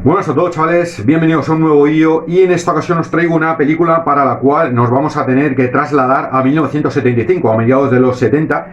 Buenas a todos, chavales, bienvenidos a un nuevo vídeo y en esta ocasión os traigo una película para la cual nos vamos a tener que trasladar a 1975, a mediados de los 70.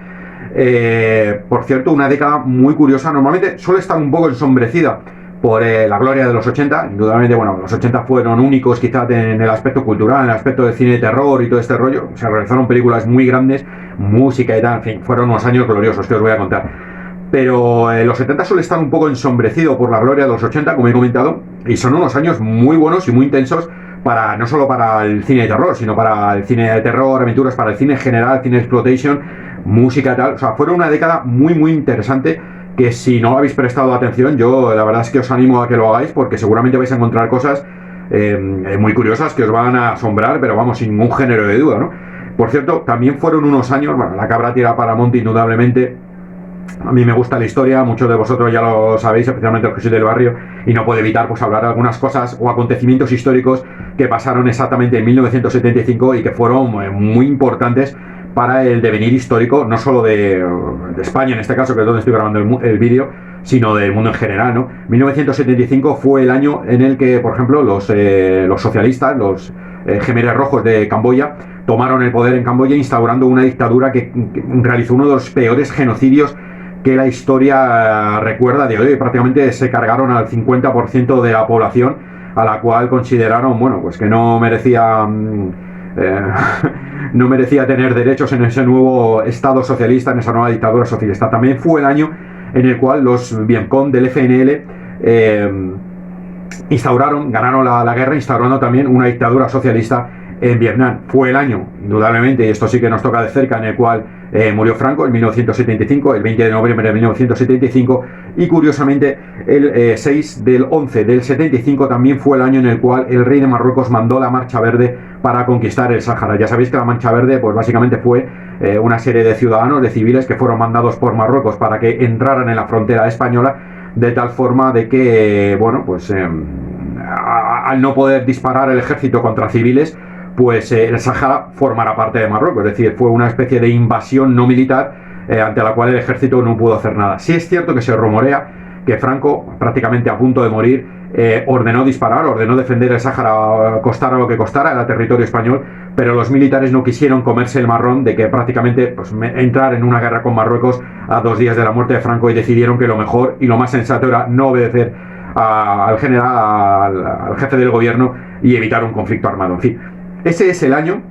Por cierto, una década muy curiosa. Normalmente suele estar un poco ensombrecida por la gloria de los 80. Indudablemente, bueno, los 80 fueron únicos quizás en el aspecto cultural, en el aspecto del cine de terror y todo este rollo. Se realizaron películas muy grandes, música y tal, en fin, fueron unos años gloriosos que os voy a contar. Pero los 70 suele estar un poco ensombrecido por la gloria de los 80, como he comentado, y son unos años muy buenos y muy intensos para no solo para el cine de terror, sino para el cine de terror, aventuras, para el cine en general, cine exploitation, música y tal. O sea, fueron una década muy interesante que si no habéis prestado atención, yo la verdad es que os animo a que lo hagáis porque seguramente vais a encontrar cosas muy curiosas que os van a asombrar, pero vamos, sin ningún género de duda, ¿no? Por cierto, también fueron unos años, bueno, la cabra tira para monte indudablemente. A mí me gusta la historia, muchos de vosotros ya lo sabéis, especialmente los que sois del barrio, y no puedo evitar pues hablar de algunas cosas o acontecimientos históricos que pasaron exactamente en 1975 y que fueron muy importantes para el devenir histórico, no solo de España en este caso, que es donde estoy grabando el vídeo, sino del mundo en general, ¿no? 1975 fue el año en el que, por ejemplo, los socialistas, los Jemeres Rojos de Camboya, tomaron el poder en Camboya instaurando una dictadura que realizó uno de los peores genocidios que la historia recuerda de hoy. Prácticamente se cargaron al 50% de la población, a la cual consideraron, bueno, pues que no merecía no merecía tener derechos en ese nuevo Estado socialista, en esa nueva dictadura socialista. También fue el año en el cual los Vietcong del FNL ganaron la guerra, instaurando también una dictadura socialista en Vietnam. Fue el año, indudablemente, y esto sí que nos toca de cerca, en el cual murió Franco en 1975, el 20 de noviembre de 1975, y curiosamente el 6 del 11 del 75 también fue el año en el cual el rey de Marruecos mandó la Marcha Verde para conquistar el Sáhara. Ya sabéis que la Marcha Verde pues básicamente fue una serie de ciudadanos, de civiles que fueron mandados por Marruecos para que entraran en la frontera española, de tal forma de que, bueno, pues al no poder disparar el ejército contra civiles, pues el Sáhara formará parte de Marruecos. Es decir, fue una especie de invasión no militar ante la cual el ejército no pudo hacer nada. Sí es cierto que se rumorea que Franco, prácticamente a punto de morir, ordenó disparar, ordenó defender el Sáhara, costara lo que costara, era territorio español, pero los militares no quisieron comerse el marrón de que prácticamente pues, entrar en una guerra con Marruecos a 2 días de la muerte de Franco, y decidieron que lo mejor y lo más sensato era no obedecer al general, al jefe del gobierno, y evitar un conflicto armado. En fin, ese es el año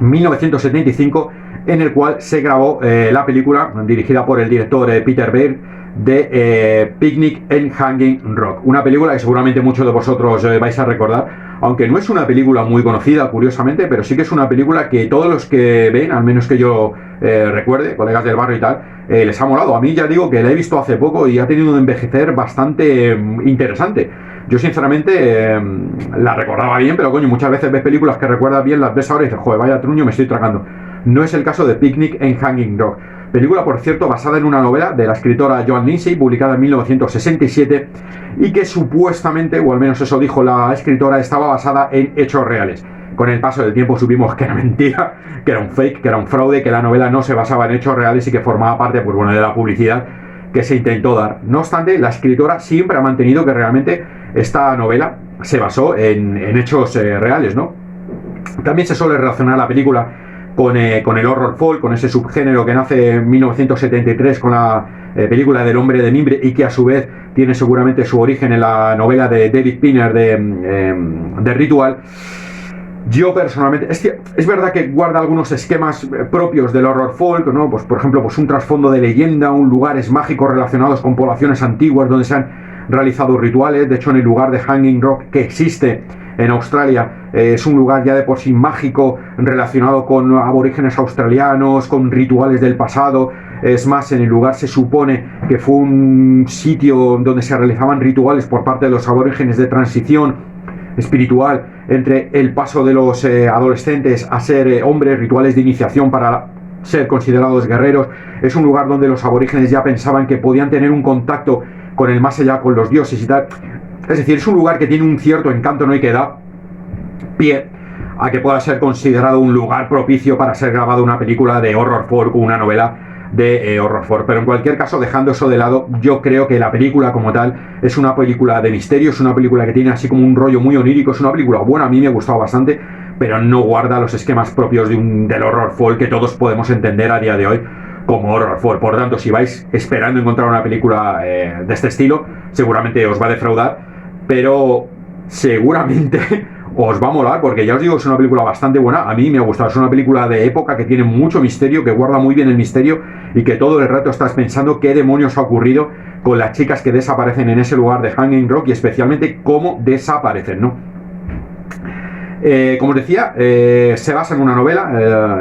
1975 en el cual se grabó la película dirigida por el director Peter Berg de Picnic en Hanging Rock. Una película que seguramente muchos de vosotros vais a recordar, aunque no es una película muy conocida, curiosamente, pero sí que es una película que todos los que ven, al menos que yo recuerde, colegas del barrio y tal, les ha molado. A mí ya digo que la he visto hace poco y ha tenido un envejecer bastante interesante. Yo sinceramente la recordaba bien, pero coño, muchas veces ves películas que recuerdas bien, las ves ahora y dices, joder, vaya truño me estoy tragando. No es el caso de Picnic en Hanging Rock. Película, por cierto, basada en una novela de la escritora Joan Lindsay, publicada en 1967, y que supuestamente, o al menos eso dijo la escritora, estaba basada en hechos reales. Con el paso del tiempo supimos que era mentira, que era un fake, que era un fraude, que la novela no se basaba en hechos reales y que formaba parte, pues bueno, de la publicidad que se intentó dar. No obstante, la escritora siempre ha mantenido que realmente esta novela se basó en hechos reales, ¿no? También se suele relacionar la película con el horror folk, con ese subgénero que nace en 1973 con la película del Hombre de Mimbre, y que a su vez tiene seguramente su origen en la novela de David Pinner de Ritual. Yo personalmente, es verdad que guarda algunos esquemas propios del horror folk, ¿no? Pues por ejemplo, pues un trasfondo de leyenda, lugares mágicos relacionados con poblaciones antiguas donde se han realizado rituales. De hecho, en el lugar de Hanging Rock, que existe en Australia, es un lugar ya de por sí mágico, relacionado con aborígenes australianos, con rituales del pasado. Es más, en el lugar se supone que fue un sitio donde se realizaban rituales por parte de los aborígenes de transición espiritual entre el paso de los adolescentes a ser hombres, rituales de iniciación para ser considerados guerreros. Es un lugar donde los aborígenes ya pensaban que podían tener un contacto con el más allá, con los dioses y tal. Es decir, es un lugar que tiene un cierto encanto, ¿no? Y que da pie a que pueda ser considerado un lugar propicio para ser grabada una película de horror folk o una novela de Horrorfor. Pero en cualquier caso, dejando eso de lado, yo creo que la película como tal es una película de misterio, es una película que tiene así como un rollo muy onírico, es una película buena, a mí me ha gustado bastante, pero no guarda los esquemas propios del Horrorfor que todos podemos entender a día de hoy como Horrorfor. Por tanto, si vais esperando encontrar una película de este estilo, seguramente os va a defraudar, pero seguramente os va a molar, porque ya os digo, es una película bastante buena, a mí me ha gustado, es una película de época que tiene mucho misterio, que guarda muy bien el misterio y que todo el rato estás pensando qué demonios ha ocurrido con las chicas que desaparecen en ese lugar de Hanging Rock y especialmente cómo desaparecen, ¿no? Como os decía, se basa en una novela,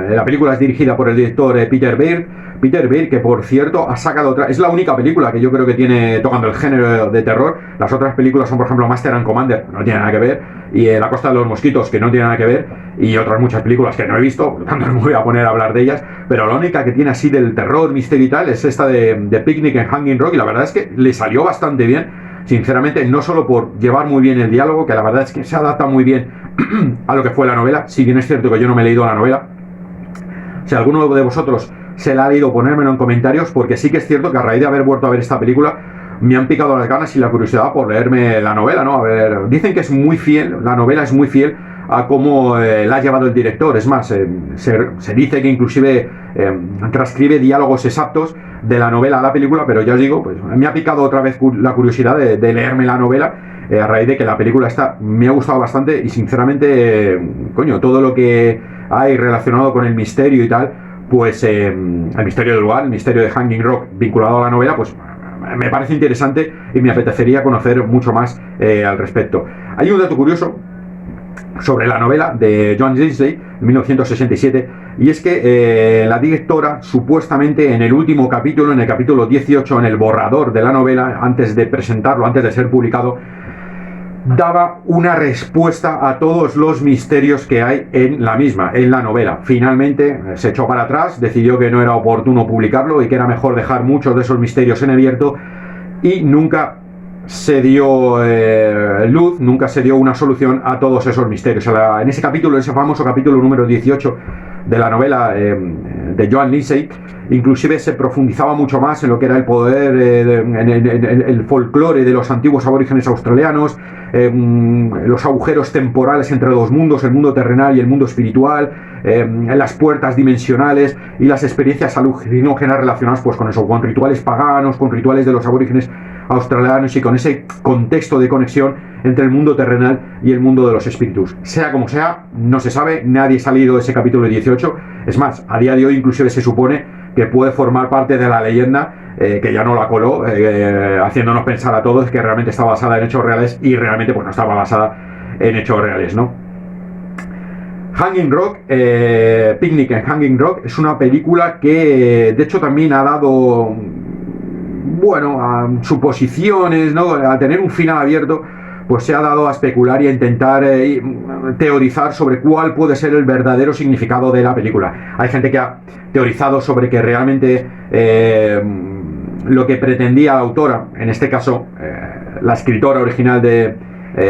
la película es dirigida por el director Peter Berg, que por cierto ha sacado otra, es la única película que yo creo que tiene tocando el género de terror. Las otras películas son por ejemplo Master and Commander, no tiene nada que ver, y La Costa de los Mosquitos, que no tiene nada que ver, y otras muchas películas que no he visto, por lo tanto no me voy a poner a hablar de ellas, pero la única que tiene así del terror, misterio y tal es esta de Picnic en Hanging Rock, y la verdad es que le salió bastante bien. Sinceramente, no solo por llevar muy bien el diálogo, que la verdad es que se adapta muy bien a lo que fue la novela, si bien es cierto que yo no me he leído la novela. Si alguno de vosotros se la ha leído, ponérmelo en comentarios, porque sí que es cierto que a raíz de haber vuelto a ver esta película, me han picado las ganas y la curiosidad por leerme la novela, ¿no? A ver, dicen que es muy fiel, la novela es muy fiel a cómo la ha llevado el director. Es más, se dice que inclusive transcribe diálogos exactos de la novela a la película, pero ya os digo, pues me ha picado otra vez la curiosidad de leerme la novela a raíz de que la película me ha gustado bastante y sinceramente, coño, todo lo que hay relacionado con el misterio y tal, pues el misterio del lugar, el misterio de Hanging Rock vinculado a la novela, pues me parece interesante y me apetecería conocer mucho más al respecto. Hay un dato curioso sobre la novela de Joan Lindsay, en 1967, y es que la directora, supuestamente en el último capítulo, en el capítulo 18, en el borrador de la novela, antes de presentarlo, antes de ser publicado, daba una respuesta a todos los misterios que hay en la misma, en la novela. Finalmente se echó para atrás, decidió que no era oportuno publicarlo y que era mejor dejar muchos de esos misterios en abierto, y nunca se dio luz, nunca se dio una solución a todos esos misterios. En ese capítulo, ese famoso capítulo número 18 de la novela de Joan Lindsay, inclusive se profundizaba mucho más en lo que era el poder, en el folclore de los antiguos aborígenes australianos, los agujeros temporales entre dos mundos, el mundo terrenal y el mundo espiritual, las puertas dimensionales y las experiencias alucinógenas relacionadas pues con eso, con rituales paganos, con rituales de los aborígenes australianos y con ese contexto de conexión entre el mundo terrenal y el mundo de los espíritus. Sea como sea, no se sabe, nadie ha salido de ese capítulo 18. Es más, a día de hoy inclusive se supone que puede formar parte de la leyenda, que ya no la coló, haciéndonos pensar a todos que realmente está basada en hechos reales y realmente pues no estaba basada en hechos reales, ¿no? Hanging Rock, Picnic en Hanging Rock, es una película que de hecho también ha dado, bueno, a suposiciones, ¿no? Al tener un final abierto, pues se ha dado a especular y a intentar teorizar sobre cuál puede ser el verdadero significado de la película. Hay gente que ha teorizado sobre que realmente lo que pretendía la autora, en este caso la escritora original de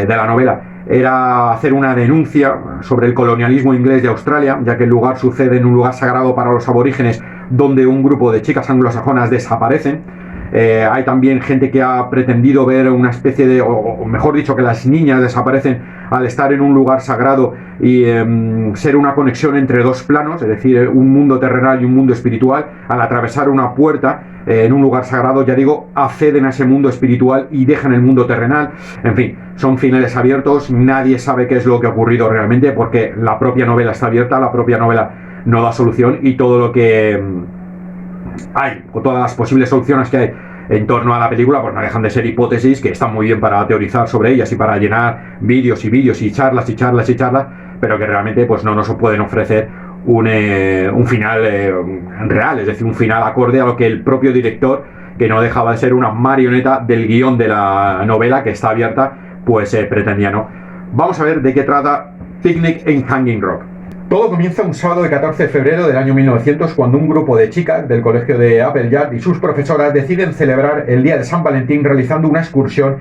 la novela, era hacer una denuncia sobre el colonialismo inglés de Australia, ya que el lugar sucede en un lugar sagrado para los aborígenes donde un grupo de chicas anglosajonas desaparecen. Hay también gente que ha pretendido ver una especie de, o mejor dicho, que las niñas desaparecen al estar en un lugar sagrado y ser una conexión entre dos planos, es decir, un mundo terrenal y un mundo espiritual. Al atravesar una puerta en un lugar sagrado, ya digo, acceden a ese mundo espiritual y dejan el mundo terrenal. En fin, son finales abiertos, nadie sabe qué es lo que ha ocurrido realmente porque la propia novela está abierta, la propia novela no da solución y todo lo que hay, o todas las posibles soluciones que hay en torno a la película, pues no dejan de ser hipótesis que están muy bien para teorizar sobre ellas y para llenar vídeos y charlas, pero que realmente pues no nos pueden ofrecer un final real, es decir, un final acorde a lo que el propio director, que no dejaba de ser una marioneta del guión de la novela que está abierta, pues pretendía, ¿no? Vamos a ver de qué trata Picnic en Hanging Rock. Todo comienza un sábado de 14 de febrero del año 1900 cuando un grupo de chicas del colegio de Appleyard y sus profesoras deciden celebrar el día de San Valentín realizando una excursión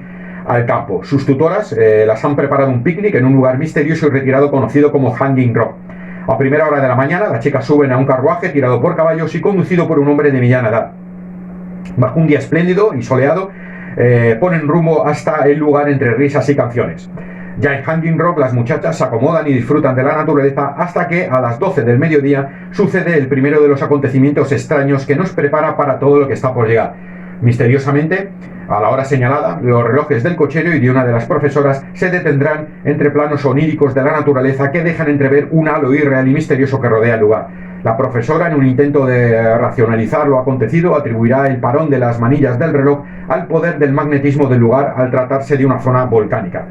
al campo. Sus tutoras las han preparado un picnic en un lugar misterioso y retirado conocido como Hanging Rock. A primera hora de la mañana, las chicas suben a un carruaje tirado por caballos y conducido por un hombre de mediana edad. Bajo un día espléndido y soleado, ponen rumbo hasta el lugar entre risas y canciones. Ya en Hanging Rock las muchachas se acomodan y disfrutan de la naturaleza hasta que a las 12 del mediodía sucede el primero de los acontecimientos extraños que nos prepara para todo lo que está por llegar. Misteriosamente, a la hora señalada, los relojes del cochero y de una de las profesoras se detendrán entre planos oníricos de la naturaleza que dejan entrever un halo irreal y misterioso que rodea el lugar. La profesora, en un intento de racionalizar lo acontecido, atribuirá el parón de las manillas del reloj al poder del magnetismo del lugar al tratarse de una zona volcánica.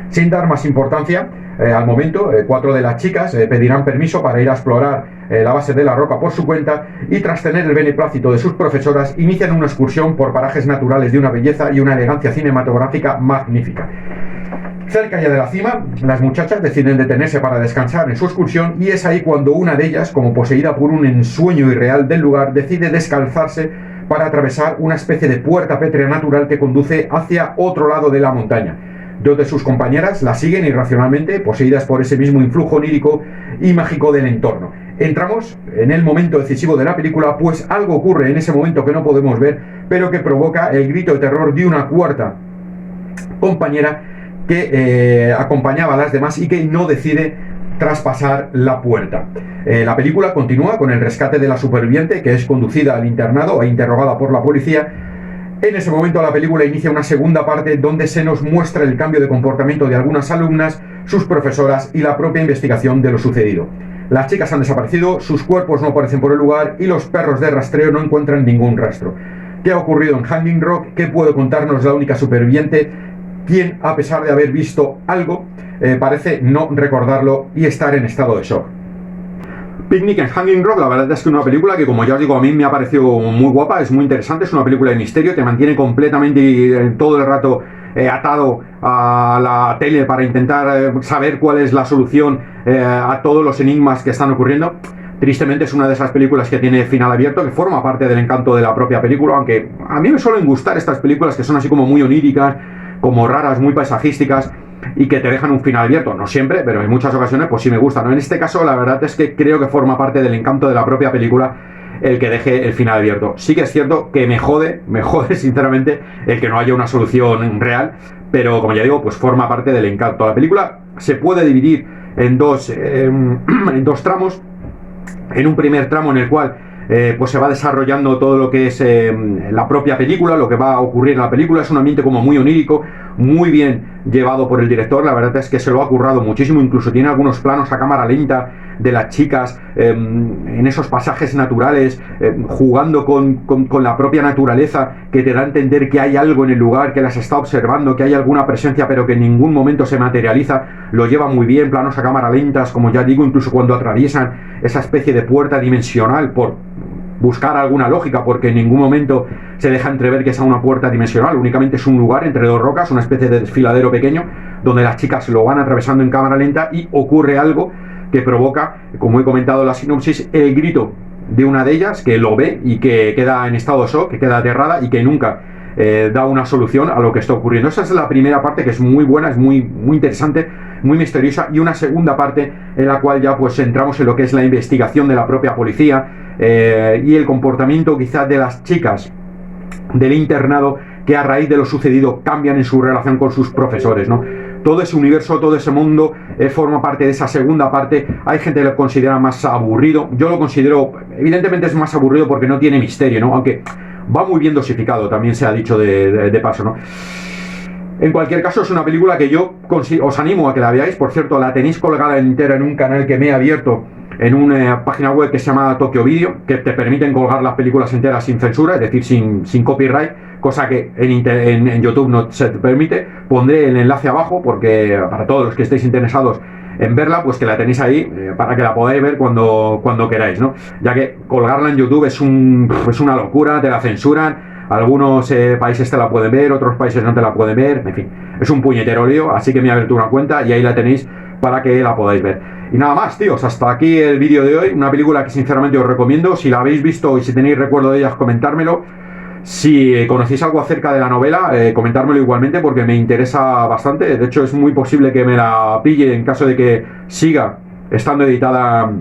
Sin dar más importancia, al momento, 4 de las chicas pedirán permiso para ir a explorar la base de la roca por su cuenta y, tras tener el beneplácito de sus profesoras, inician una excursión por parajes naturales de una belleza y una elegancia cinematográfica magnífica. Cerca ya de la cima, las muchachas deciden detenerse para descansar en su excursión y es ahí cuando una de ellas, como poseída por un ensueño irreal del lugar, decide descalzarse para atravesar una especie de puerta pétrea natural que conduce hacia otro lado de la montaña. 2 de sus compañeras la siguen irracionalmente, poseídas por ese mismo influjo onírico y mágico del entorno. Entramos en el momento decisivo de la película, pues algo ocurre en ese momento que no podemos ver, pero que provoca el grito de terror de una cuarta compañera que acompañaba a las demás y que no decide traspasar la puerta. La película continúa con el rescate de la superviviente, que es conducida al internado e interrogada por la policía. En ese momento la película inicia una segunda parte donde se nos muestra el cambio de comportamiento de algunas alumnas, sus profesoras y la propia investigación de lo sucedido. Las chicas han desaparecido, sus cuerpos no aparecen por el lugar y los perros de rastreo no encuentran ningún rastro. ¿Qué ha ocurrido en Hanging Rock? ¿Qué puede contarnos la única superviviente? Quien, a pesar de haber visto algo, parece no recordarlo y estar en estado de shock. Picnic en Hanging Rock, la verdad es que es una película que, como ya os digo, a mí me ha parecido muy guapa, es muy interesante, es una película de misterio, te mantiene completamente todo el rato atado a la tele para intentar saber cuál es la solución a todos los enigmas que están ocurriendo. Tristemente es una de esas películas que tiene final abierto, que forma parte del encanto de la propia película, aunque a mí me suelen gustar estas películas que son así como muy oníricas, como raras, muy paisajísticas y que te dejan un final abierto. No siempre, pero en muchas ocasiones pues sí me gustan, ¿no? En este caso la verdad es que creo que forma parte del encanto de la propia película el que deje el final abierto. Sí que es cierto que me jode sinceramente el que no haya una solución real, pero como ya digo, pues forma parte del encanto. La película se puede dividir en dos tramos. En un primer tramo en el cual pues se va desarrollando todo lo que es la propia película, lo que va a ocurrir en la película. Es un ambiente como muy onírico, muy bien llevado por el director. La verdad es que se lo ha currado muchísimo, incluso tiene algunos planos a cámara lenta de las chicas en esos pasajes naturales, jugando con la propia naturaleza, que te da a entender que hay algo en el lugar, que las está observando, que hay alguna presencia, pero que en ningún momento se materializa. Lo lleva muy bien, planos a cámara lentas, como ya digo, incluso cuando atraviesan esa especie de puerta dimensional, por buscar alguna lógica, porque en ningún momento se deja entrever que sea una puerta dimensional, únicamente es un lugar entre dos rocas, una especie de desfiladero pequeño, donde las chicas lo van atravesando en cámara lenta y ocurre algo que provoca, como he comentado en la sinopsis, el grito de una de ellas, que lo ve y que queda en estado de shock, que queda aterrada y que nunca da una solución a lo que está ocurriendo. Esa es la primera parte, que es muy buena, es muy interesante, muy misteriosa, y una segunda parte en la cual ya pues entramos en lo que es la investigación de la propia policía y el comportamiento quizás de las chicas del internado, que a raíz de lo sucedido cambian en su relación con sus profesores, ¿no? Todo ese universo, todo ese mundo forma parte de esa segunda parte. Hay gente que lo considera más aburrido, yo lo considero, evidentemente es más aburrido porque no tiene misterio, ¿no? Aunque va muy bien dosificado, también se ha dicho de paso, ¿no? En cualquier caso, es una película que yo os animo a que la veáis. Por cierto, la tenéis colgada entera en un canal que me he abierto en una página web que se llama Tokyo Video, que te permiten colgar las películas enteras sin censura, es decir, sin copyright, cosa que en YouTube no se te permite. Pondré el enlace abajo, porque para todos los que estéis interesados en verla, pues que la tenéis ahí para que la podáis ver cuando queráis, ¿no? Ya que colgarla en YouTube es una locura, te la censuran. Algunos países te la pueden ver, otros países no te la pueden ver, en fin, es un puñetero lío, así que me he abierto una cuenta y ahí la tenéis para que la podáis ver. Y nada más, tíos, hasta aquí el vídeo de hoy, una película que sinceramente os recomiendo. Si la habéis visto y si tenéis recuerdo de ellas, comentármelo. Si conocéis algo acerca de la novela, comentármelo igualmente, porque me interesa bastante. De hecho, es muy posible que me la pille en caso de que siga estando editada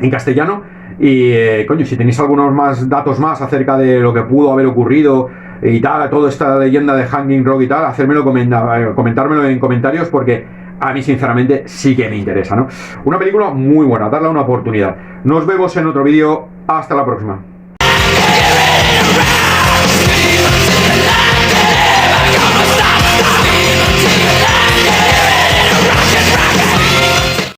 en castellano. Y coño, si tenéis algunos más datos más acerca de lo que pudo haber ocurrido y tal, toda esta leyenda de Hanging Rock y tal, hacérmelo, comentármelo en comentarios, porque a mí sinceramente sí que me interesa, ¿no? Una película muy buena, darle una oportunidad. Nos vemos en otro vídeo, hasta la próxima.